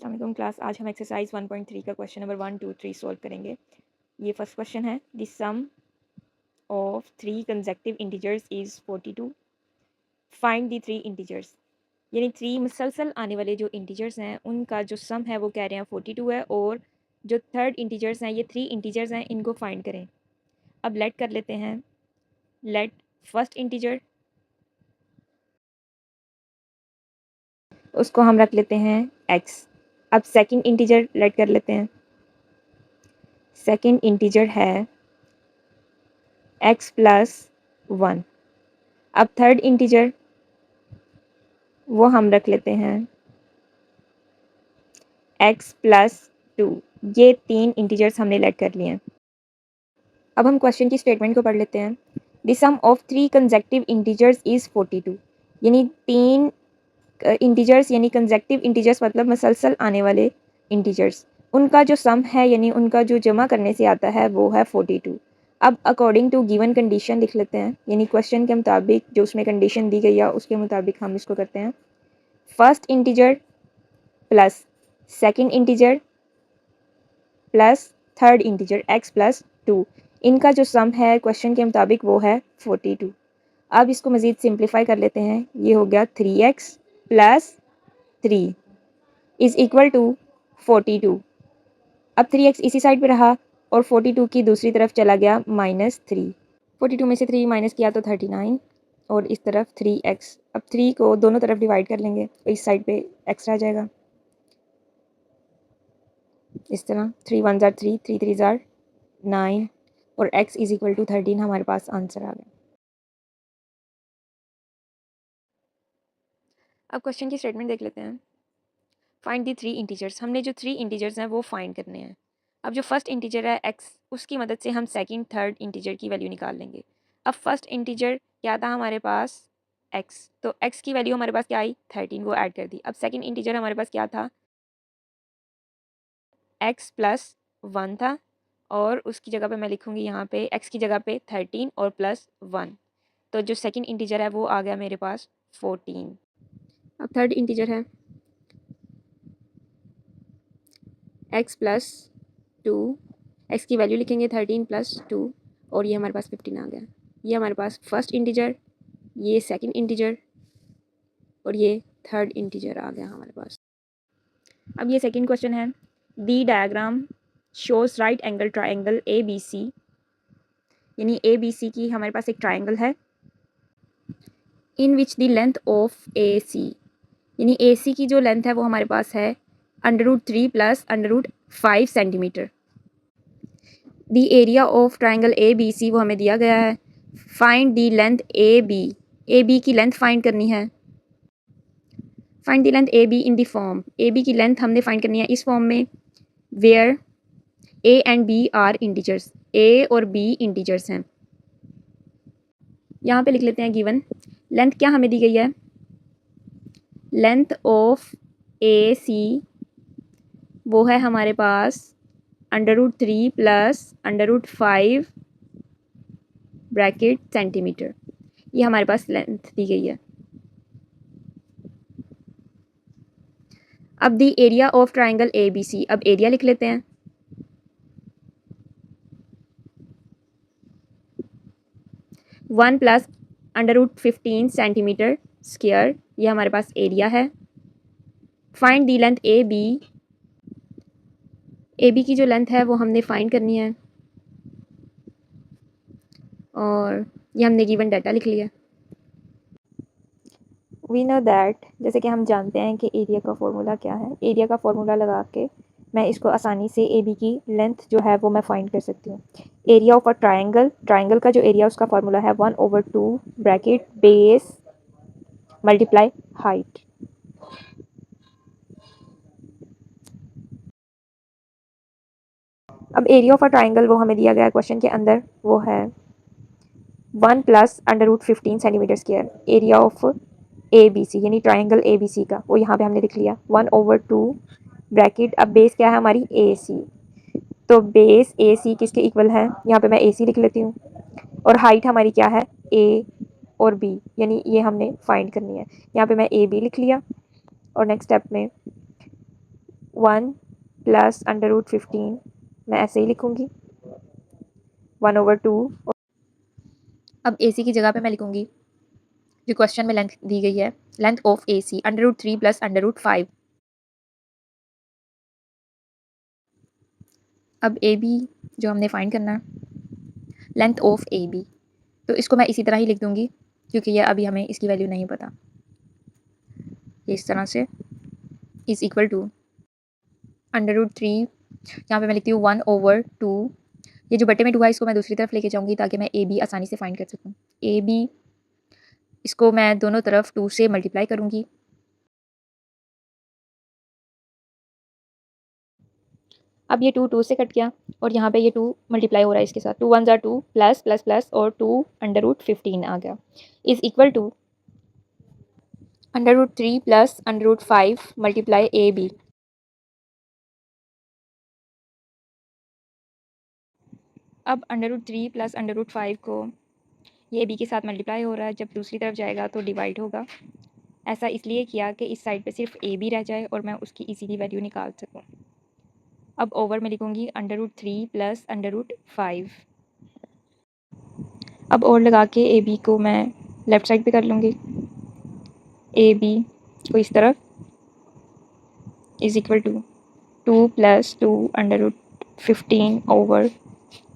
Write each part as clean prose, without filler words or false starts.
अस्सलाम वालेकुम क्लास। आज हम एक्सरसाइज 1.3 का क्वेश्चन नंबर 1, 2, 3 सॉल्व करेंगे। ये फर्स्ट क्वेश्चन है। The sum of 3 consecutive integers is 42। Find the 3 integers. यानी 3 मुसलसल आने वाले जो इंटीजर्स हैं उनका जो सम है वो कह रहे हैं 42 है, और जो थर्ड इंटीजर्स हैं ये 3 इंटीजर्स हैं, इनको फाइंड करें। अब लेट कर लेते हैं। लेट फर्स्ट इंटीजर, उसको हम रख लेते हैं x। अब सेकंड इंटीजर लेट कर लेते हैं। सेकंड इंटीजर है x प्लस 1। अब थर्ड इंटीजर वो हम रख लेते हैं x प्लस 2। ये 3 इंटीजर्स हमने लेट कर लिए हैं। अब हम क्वेश्चन की स्टेटमेंट को पढ़ लेते हैं। The sum of 3 consecutive integers is 42। यानी 3 इंटीजर्स, यानी कंसेक्टिव इंटीजर्स मतलब मुसलसल आने वाले इंटीजर्स, उनका जो सम है यानी उनका जो जमा करने से आता है वो है 42। अब अकॉर्डिंग टू गिवन कंडीशन लिख लेते हैं, यानी क्वेश्चन के मुताबिक जो उसमें कंडीशन दी गई है उसके मुताबिक हम इसको करते हैं। First integer plus second integer plus third integer x plus 2, इनका जो सम है क्वेश्चन के मुताबिक वो है 42। अब इसको मज़ीद सिंप्लीफाई कर लेते हैं। ये हो गया 3x plus 3 is equal to 42। अब 3x इसी साइड पे रहा और 42 की दूसरी तरफ चला गया -3। 42 में से 3 माइनस किया तो 39, और इस तरफ 3x। अब 3 को दोनों तरफ डिवाइड कर लेंगे तो इस साइड पे x रह जाएगा। इस तरह 3 1 ज़ार 3, 3 3 ज़ार 9, और x इज़ इक्वल टू 13 हमारे पास आंसर आ गया। अब क्वेश्चन की स्टेटमेंट देख लेते हैं। फाइंड दी 3 इंटीजर्स। हमने जो 3 इंटीजर्स हैं वो फाइंड करने हैं। अब जो फर्स्ट इंटीजर है x, उसकी मदद से हम सेकंड थर्ड इंटीजर की वैल्यू निकाल लेंगे। अब फर्स्ट इंटीजर क्या था हमारे पास x, तो x की वैल्यू हमारे पास क्या आई 13, वो ऐड कर दी। अब सेकंड इंटीजर हमारे पास क्या था x प्लस 1 था, और उसकी जगह पे मैं लिखूँगी यहाँ पे x की जगह पे 13 और प्लस 1, तो जो सेकंड इंटीजर है वो आ गया मेरे पास 14। अब थर्ड इंटीजर है x प्लस 2, x की वैल्यू लिखेंगे 13 प्लस 2, और ये हमारे पास 15 आ गया। ये हमारे पास फर्स्ट इंटीजर, ये सेकंड इंटीजर, और ये थर्ड इंटीजर आ गया हमारे पास। अब ये सेकंड क्वेश्चन है। The diagram shows right angle triangle A B C. यानी ए बी सी की हमारे पास एक ट्राइंगल है इन विच द लेंथ ऑफ ए सी, यानी ए सी की जो लेंथ है वो हमारे पास है √3 plus √5 centimetre. The area of triangle A B C वो हमें दिया गया है। Find the length A B की लेंथ फाइंड करनी है। Find the length A B in the form. A B की लेंथ हमने फाइंड करनी है इस फॉर्म में, where A and B are integers. A और बी इंटीजर्स हैं। यहाँ पे लिख लेते हैं गिवन लेंथ क्या हमें दी गई है। लेंथ ऑफ ए सी वो है हमारे पास √3 प्लस √5 ब्रैकेट सेंटीमीटर। ये हमारे पास लेंथ दी गई है। अब the area of triangle A B C, अब एरिया लिख लेते हैं। वन प्लस √15 सेंटीमीटर स्क्वायर, ये हमारे पास एरिया है। Find the length A B की जो लेंथ है वो हमने फाइंड करनी है, और ये हमने गिवन डाटा लिख लिया। वी नो दैट, जैसे कि हम जानते हैं कि एरिया का फॉर्मूला क्या है। एरिया का फॉर्मूला लगा के मैं इसको आसानी से ए बी की लेंथ जो है वो मैं फाइंड कर सकती हूँ। एरिया ऑफ अ ट्राइंगल का जो एरिया उसका फॉर्मूला है 1/2 ब्रैकेट बेस मल्टीप्लाई हाइट। अब एरिया ऑफ अ ट्राइंगल वो हमें दिया गया है क्वेश्चन के अंदर, वो है 1 plus √15 centimetre square. Area of A B C यानी ट्राइंगल ए बी सी का वो यहाँ पे हमने लिख लिया 1/2 ब्रैकेट। अब बेस क्या है हमारी ए सी, तो बेस ए सी किसके इक्वल है, यहाँ पे मैं ए सी लिख लेती हूँ, और हाइट हमारी क्या है ए और बी, यानी ये हमने फाइंड करनी है। यहाँ पे मैं ए बी लिख लिया, और नेक्स्ट स्टेप में 1 प्लस √15, मैं ऐसे ही लिखूँगी 1/2। अब AC की जगह पे मैं लिखूँगी जो क्वेश्चन में लेंथ दी गई है, लेंथ ऑफ AC √3 प्लस √5। अब AB जो हमने फाइंड करना है, लेंथ ऑफ AB, तो इसको मैं इसी तरह ही लिख दूँगी क्योंकि ये अभी हमें इसकी वैल्यू नहीं पता। ये इस तरह से इज़ इक्वल टू √3, यहाँ पे मैं लिखती हूँ 1/2। ये जो बटे में 2 है इसको मैं दूसरी तरफ लेके जाऊँगी ताकि मैं AB आसानी से फाइंड कर सकूँ। AB इसको मैं दोनों तरफ 2 से मल्टीप्लाई करूँगी। अब ये 2 2 से कट गया और यहाँ पे ये 2 मल्टीप्लाई हो रहा है इसके साथ। 2 1 ज़ा 2 प्लस प्लस प्लस और 2 √15 आ गया is equal to √3 plus √5 multiply AB। अब √3 प्लस √5 को ये AB के साथ मल्टीप्लाई हो रहा है, जब दूसरी तरफ जाएगा तो डिवाइड होगा। ऐसा इसलिए किया कि इस साइड पे सिर्फ AB रह जाए और मैं उसकी इजीली वैल्यू निकाल सकूँ। अब ओवर में लिखूँगी √3 प्लस √5। अब और लगा के AB को मैं लेफ़्ट साइड पे कर लूँगी। AB को इस तरफ is equal to 2 plus 2 √15 over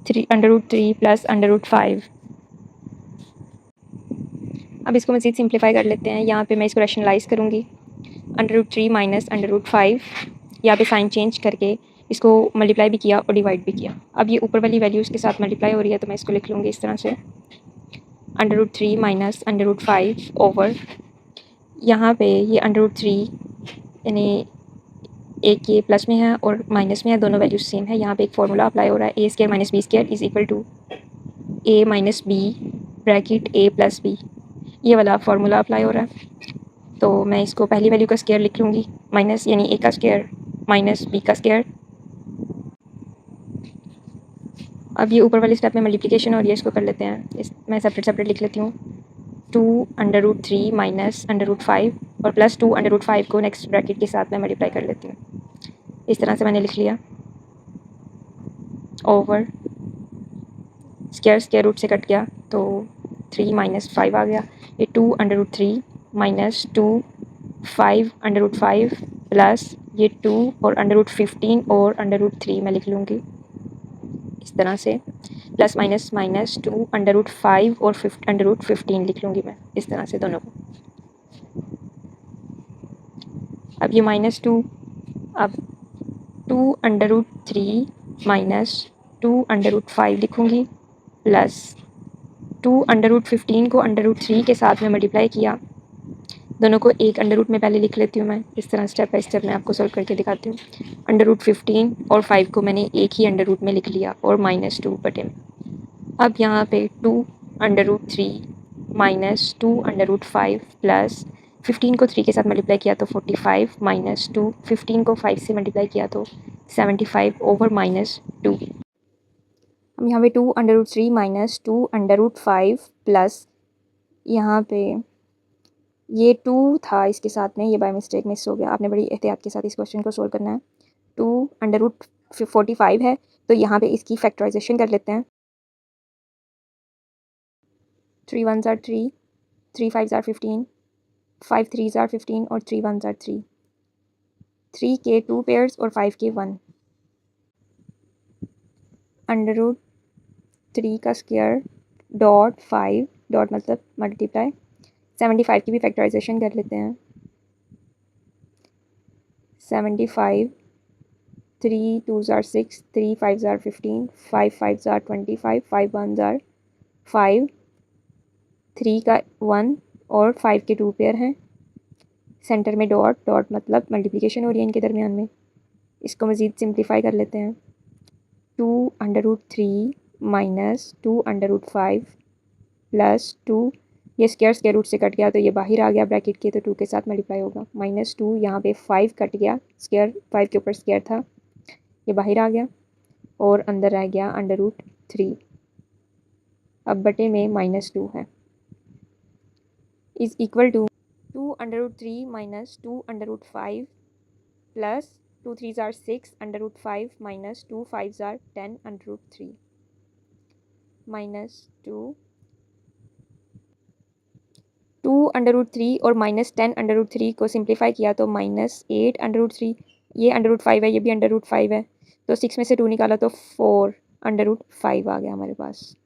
√3 plus √5। अब इसको मज़ीद सिंप्लीफाई कर लेते हैं। यहाँ पे मैं इसको रैशनलाइज़ करूँगी। √3 माइनस √5, यहाँ पे साइन चेंज करके इसको मल्टीप्लाई भी किया और डिवाइड भी किया। अब ये ऊपर वाली वैल्यू इसके साथ मल्टीप्लाई हो रही है तो मैं इसको लिख लूँगी इस तरह से √3 माइनस √5 ओवर, यहाँ पे ये √3 यानी एक ये प्लस में है और माइनस में है, दोनों वैल्यूज सेम है। यहाँ पे एक फार्मूला अप्लाई हो रहा है A² minus B² is equal to A minus B bracket A plus B, ये वाला फार्मूला अप्लाई हो रहा है। तो मैं इसको पहली वैल्यू का स्क्वायर लिख लूँगी, माइनस यानी A का स्क्वायर माइनस B का स्क्वायर। अब ये ऊपर वाले स्टेप में मल्टीप्लिकेशन हो रही है, इसको कर लेते हैं। मैं सेपरेट सेपरेट लिख लेती हूँ। 2 √3 माइनस √5 और प्लस 2 √5 को नेक्स्ट ब्रैकेट के साथ मैं मल्टीप्लाई कर लेती हूँ। इस तरह से मैंने लिख लिया ओवर स्क्वायर रूट से कट गया तो 3 माइनस 5 आ गया। ये 2 √3 माइनस 2 5 √5 प्लस ये 2 और √15 और √3 मैं लिख लूँगी इस तरह से, प्लस माइनस माइनस 2 √5 और √15 लिख लूँगी मैं इस तरह से दोनों को। अब ये -2, अब 2 √3 माइनस 2 √5 लिखूँगी प्लस 2 √15 को √3 के साथ में मल्टीप्लाई किया। दोनों को एक अंडर रूट में पहले लिख लेती हूँ मैं इस तरह, स्टेप बाय स्टेप मैं आपको सॉल्व करके दिखाती हूँ। √15 और 5 को मैंने एक ही अंडर रूट में लिख लिया और -2 बटे में। अब यहाँ पे 2 √3 माइनस 2 √5 प्लस 15 को 3 के साथ मल्टीप्लाई किया तो 45 माइनस 2, 15 को 5 से मल्टीप्लाई किया तो 75 ओवर -2। हम यहाँ पे 2 √3 माइनस 2 √5 प्लस यहाँ पे ये 2 था इसके साथ में, ये बाय मिस्टेक मिस हो गया। आपने बड़ी एहतियात के साथ इस क्वेश्चन को सोल्व करना है। 2 √45 है तो यहाँ पे इसकी फैक्टराइजेशन कर लेते हैं। 3 1 ज़ार 3, 3 5 ज़ार 15, 5 3 ज़ार 15 और 3 1 ज़ार 3। 3 के 2 पेयर्स और 5 के 1। √3 का स्क्वायर डॉट 5 डॉट मतलब मल्टीप्लाई 75 की भी फैक्टराइजेशन कर लेते हैं। 75, 3 2 ज़ार 6, 3 5 ज़ार 15, 5 5 ज़ार 25, 5 1 ज़ार 5, 3 का 1 और 5 के 2 पेयर हैं। सेंटर में डॉट डॉट मतलब मल्टीप्लिकेशन हो रही है इनके दरमियान में। इसको मज़ीद सिंप्लीफाई कर लेते हैं। 2 √3 माइनस 2 √5 प्लस 2, ये स्क्वायर रूट से कट गया तो ये बाहर आ गया ब्रैकेट के, तो 2 के साथ मल्टीप्लाई होगा। -2 यहाँ पे 5 कट गया, स्क्वायर 5 के ऊपर स्क्वायर था, ये बाहर आ गया और अंदर रह गया √3। अब बटे में -2 है is equal to 2 √3 minus 2 √5 plus 2 3s are 6 under root 5 minus 2 5s are 10 under root 3 minus 2 under root 3 और माइनस 10 अंडर रूट 3 को सिंप्लीफाई किया तो माइनस 8 अंडर रूट 3, ये अंडर रूट 5 है, ये भी अंडर रूट 5 है, तो 6 में से 2 निकाला तो 4 अंडर रूट 5 आ गया हमारे पास।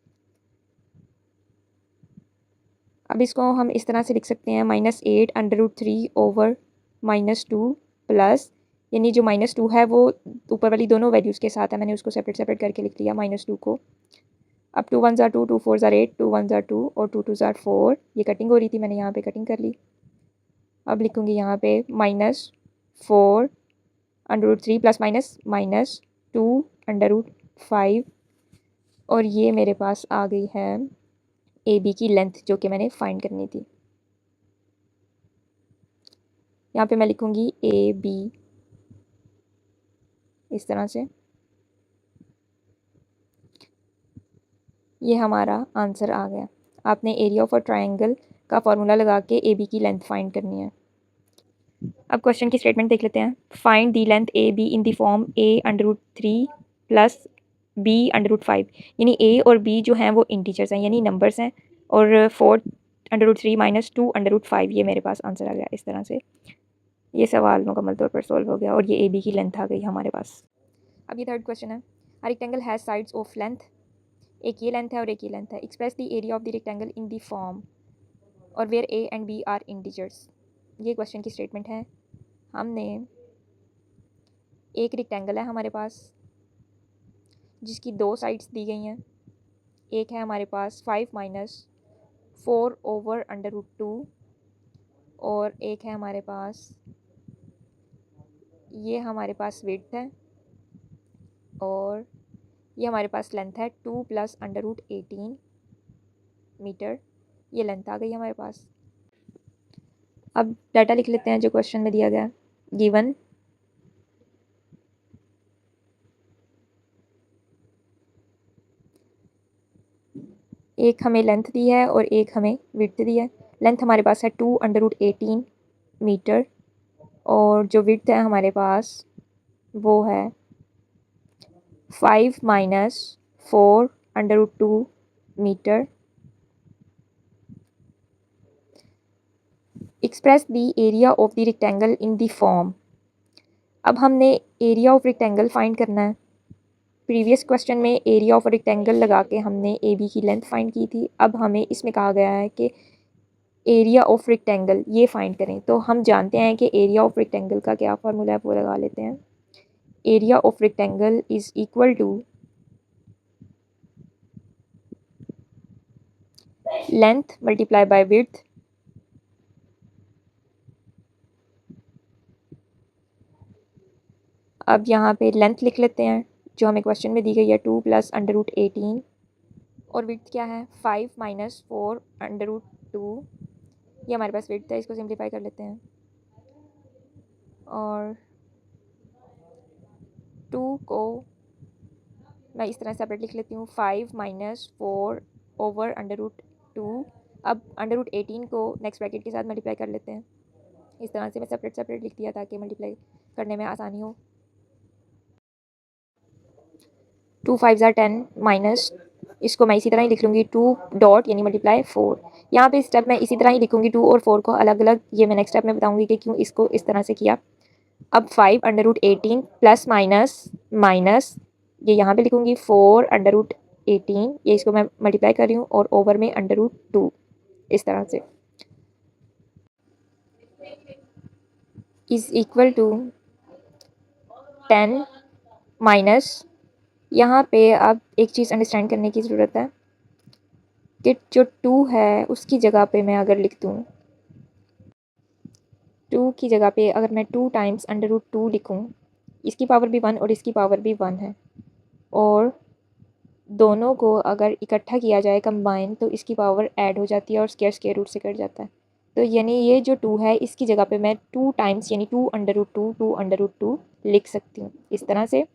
अब इसको हम इस तरह से लिख सकते हैं minus 8 under root 3 over minus 2 plus, यानी जो माइनस 2 है वो ऊपर वाली दोनों वैल्यूज़ के साथ है, मैंने उसको सेपरेट सेपरेट करके लिख लिया माइनस 2 को। अब 2 1s are 2, 2 4s are 8, 2 1s are 2 और 2 2s are 4, ये कटिंग हो रही थी, मैंने यहाँ पे कटिंग कर ली। अब लिखूँगी यहाँ पे minus 4 under root 3 plus minus minus 2 under root 5 और ये मेरे पास आ गई है ए बी की लेंथ जो कि मैंने फाइंड करनी थी। यहाँ पे मैं लिखूँगी ए बी इस तरह से, ये हमारा आंसर आ गया। आपने एरिया ऑफ अ ट्रायंगल का फॉर्मूला लगा के ए बी की लेंथ फाइंड करनी है। अब क्वेश्चन की स्टेटमेंट देख लेते हैं। Find the length A B in the form A under root 3 plus B under root 5, यानी ए और बी जो हैं वो इंटीजर्स हैं यानी नंबर्स हैं, और 4 under root 3 minus 2 under root 5, ये मेरे पास आंसर आ गया। इस तरह से ये सवाल मुकम्मल तौर पर सॉल्व हो गया और ये ए बी की लेंथ आ गई हमारे पास। अब ये थर्ड क्वेश्चन है। A rectangle has sides of length, एक ये लेंथ है और एक ये लेंथ है। Express the area of the rectangle in the form और where A and B are integers. ये क्वेश्चन की स्टेटमेंट है। हमने एक रेक्टेंगल है हमारे पास जिसकी दो साइड्स दी गई हैं। एक है हमारे पास 5 माइनस 4 ओवर अंडर रूट 2 और एक है हमारे पास, ये हमारे पास विड्थ है और ये हमारे पास लेंथ है 2 प्लस अंडर रूट 18 मीटर, ये लेंथ आ गई हमारे पास। अब डाटा लिख लेते हैं जो क्वेश्चन में दिया गया। गिवन एक हमें लेंथ दी है और एक हमें विड्थ दी है। लेंथ हमारे पास है 2 अंडर रूट 18 मीटर और जो विड्थ है हमारे पास वो है 5 minus 4 under root 2 metre. Express the area of the rectangle in the form. अब हमने एरिया ऑफ रेक्टेंगल फाइंड करना है। प्रीवियस क्वेश्चन में एरिया ऑफ रेक्टेंगल लगा के हमने ए बी की लेंथ फाइंड की थी। अब हमें इसमें कहा गया है कि एरिया ऑफ रेक्टेंगल ये फाइंड करें, तो हम जानते हैं कि एरिया ऑफ रेक्टेंगल का क्या फार्मूला है वो लगा लेते हैं। Area of rectangle is equal to length multiply by width अब यहाँ पे लेंथ लिख लेते हैं जो हमें क्वेश्चन में दी गई है 2 प्लस अंडर रूट 18 और विड्थ क्या है 5 माइनस 4 अंडर रूट 2, ये हमारे पास विड्थ है, इसको सिंप्लीफाई कर लेते हैं और 2 को मैं इस तरह सेपरेट लिख लेती हूँ 5 माइनस 4 ओवर अंडर रूट 2। अब अंडर रूट 18 को नेक्स्ट ब्रैकेट के साथ मल्टीप्लाई कर लेते हैं। इस तरह से मैं सेपरेट सेपरेट लिख दिया ताकि मल्टीप्लाई करने में आसानी हो। 2 5 ज़ार 10 माइनस, इसको मैं इसी तरह ही लिख लूँगी 2 डॉट यानी मल्टीप्लाई 4। यहाँ पे स्टेप मैं इसी तरह ही लिखूँगी 2 और 4 को अलग अलग, ये मैं नेक्स्ट स्टेप में बताऊँगी कि क्यों इसको इस तरह से किया। अब 5 under root 18 plus minus minus, ये यहाँ पे लिखूँगी 4 अंडर रूट 18, ये इसको मैं मल्टीप्लाई कर रही हूँ और ओवर में अंडर रूट 2 इस तरह से इज़ इक्वल टू 10 माइनस, यहाँ पे अब एक चीज़ अंडरस्टैंड करने की ज़रूरत है कि जो 2 है उसकी जगह पे मैं अगर लिख दूँ 2 की जगह पे अगर मैं 2 टाइम्स अंडर रूट 2 लिखूँ, इसकी पावर भी 1 और इसकी पावर भी 1 है और दोनों को अगर इकट्ठा किया जाए कंबाइन तो इसकी पावर ऐड हो जाती है और स्क्वायर रूट से कट जाता है। तो यानी ये जो 2 है इसकी जगह पे मैं 2 टाइम्स यानी 2 अंडर रूट 2 2 अंडर रूट 2 लिख सकती हूँ इस तरह से,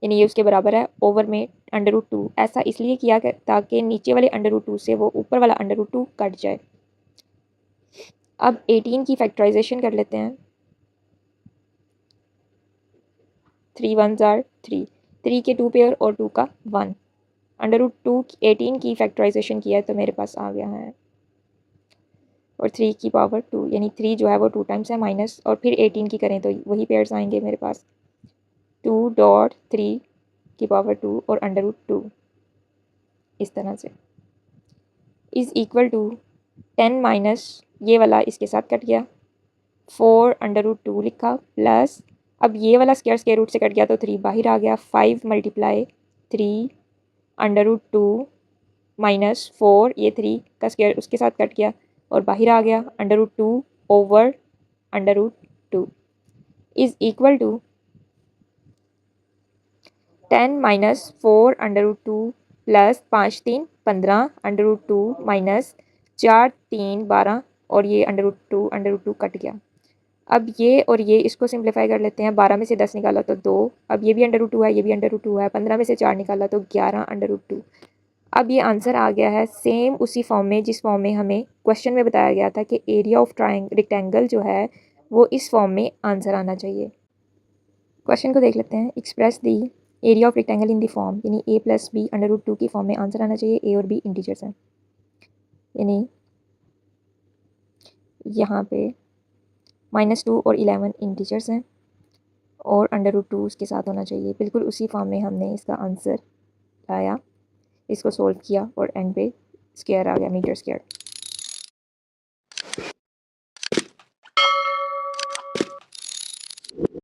यानी ये उसके बराबर है ओवर में अंडर रूट 2। ऐसा इसलिए किया ताकि नीचे वाले अंडर रूट 2 से वो ऊपर वाला अंडर रूट 2 कट जाए। अब 18 की फैक्टराइजेशन कर लेते हैं। 3 1s आर 3, 3 के 2 पेयर और 2 का 1। √2 18 की फैक्टराइजेशन किया है तो मेरे पास आ गया है, और 3 की पावर 2, यानी 3 जो है वो 2 टाइम्स है माइनस, और फिर 18 की करें तो वही पेयर्स आएंगे मेरे पास, 2.3 की पावर 2 और √2 इस तरह से इज़ इक्वल टू 10 माइनस ये वाला इसके साथ कट गया, 4 √2 लिखा, प्लस अब ये वाला स्क्वायर रूट से कट गया तो 3 बाहर आ गया, 5 मल्टीप्लाई 3 √2 माइनस 4, ये 3 का स्क्वायर उसके साथ कट गया और बाहर आ गया, √2 over √2 is equal to 10 minus 4 √2 plus 5 3 15 √2 minus 4 3 12 और ये √2 कट गया। अब ये और ये इसको सिंप्लीफाई कर लेते हैं, 12 में से 10 निकाला तो 2, अब ये भी √2 है, ये भी √2 है, 15 में से 4 निकाला तो 11 √2। अब ये आंसर आ गया है सेम उसी फॉर्म में जिस फॉर्म में हमें क्वेश्चन में बताया गया था कि एरिया ऑफ रेक्टेंगल जो है वो इस फॉर्म में आंसर आना चाहिए। क्वेश्चन को देख लेते हैं। Express the area of rectangle in the form, यानी a + b √2 की फॉर्म में आंसर आना चाहिए। a और b इंटीजर्स हैं, यानी यहाँ पे -2 और 11 इंटीजर्स हैं और √2 उसके साथ होना चाहिए। बिल्कुल उसी फॉर्म में हमने इसका आंसर लाया, इसको सोल्व किया और एंड पे स्क्वायर आ गया, मीटर स्क्वायर।